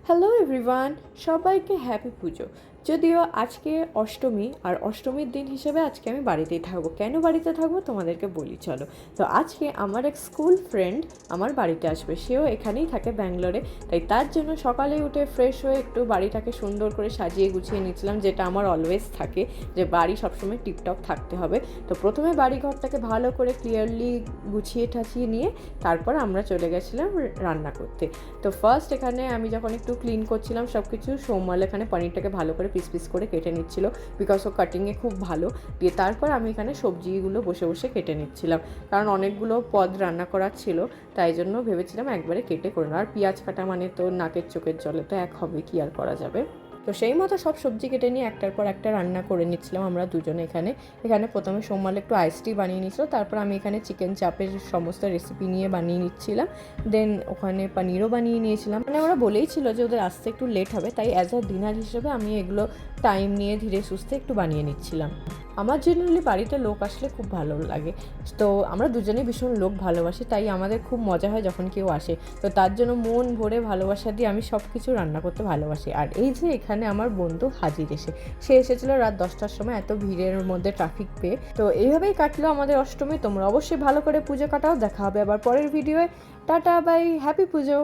Hello everyone, সবাইকে happy পুজো। যদিও আজকে অষ্টমী, আর অষ্টমীর দিন হিসেবে আজকে আমি বাড়িতেই থাকবো। কেন বাড়িতে থাকবো তোমাদেরকে বলি চলো। তো আজকে আমার এক স্কুল ফ্রেন্ড আমার বাড়িতে আসবে, সেও এখানেই থাকে ব্যাঙ্গালোরে। তাই তার জন্য সকালে উঠে ফ্রেশ হয়ে একটু বাড়িটাকে সুন্দর করে সাজিয়ে গুছিয়ে নিচ্ছিলাম, যেটা আমার অলওয়েজ থাকে, যে বাড়ি সবসময় টিপটপ থাকতে হবে। তো প্রথমে বাড়িঘরটাকে ভালো করে ক্লিয়ারলি গুছিয়ে ঠাছিয়ে নিয়ে তারপর আমরা চলে গেছিলাম রান্না করতে। তো ফার্স্ট এখানে আমি যখন একটু ক্লিন করছিলাম সব কিছু, সৌম্যাল এখানে পনিরটাকে ভালো করে পিস পিস করে কেটে নিচ্ছিল, বিকজ ও কাটিংয়ে খুব ভালো। দিয়ে তারপর আমি এখানে সবজিগুলো বসে বসে কেটে নিচ্ছিলাম, কারণ অনেকগুলো পদ রান্না করার ছিল, তাই জন্য ভেবেছিলাম একবারে কেটে করে নেওয়া। আর পেঁয়াজ কাটা মানে তো নাকের চোখের জলে তো এক হবে, কি আর করা যাবে। তো সেই মতো সব সবজি কেটে নিয়ে একটার পর একটা রান্না করে নিচ্ছিলাম আমরা দুজনে। এখানে প্রথমে সোমবার একটু আইস টি বানিয়ে নিচ্ছিল, তারপর আমি এখানে চিকেন চাপের সমস্ত রেসিপি নিয়ে বানিয়ে নিচ্ছিলাম। দেন ওখানে পনিরও বানিয়ে নিয়েছিলাম। মানে ওরা বলেই ছিল যে ওদের আসতে একটু লেট হবে, তাই অ্যাজ আ ডিনার হিসেবে আমি এগুলো টাইম নিয়ে ধীরে সুস্থে একটু বানিয়ে নিচ্ছিলাম। আমার জেনারেলি বাড়িতে লোক আসলে খুব ভালো লাগে। তো আমরা দুজনেই ভীষণ লোক ভালোবাসি, তাই আমাদের খুব মজা হয় যখন কেউ আসে। তো তার জন্য মন ভরে ভালোবাসা দিয়ে আমি সব কিছু রান্না করতে ভালোবাসি। আর এই যে এখানে আমার বন্ধু হাজির সে এসেছিলো রাত 10টার সময়, এত ভিড়ের মধ্যে ট্রাফিক পেয়ে। তো এইভাবেই কাটলো আমাদের অষ্টমী। তোমরা অবশ্যই ভালো করে পুজো কাটাও। দেখা হবে আবার পরের ভিডিওয়ে। টাটা বাই, হ্যাপি পুজো।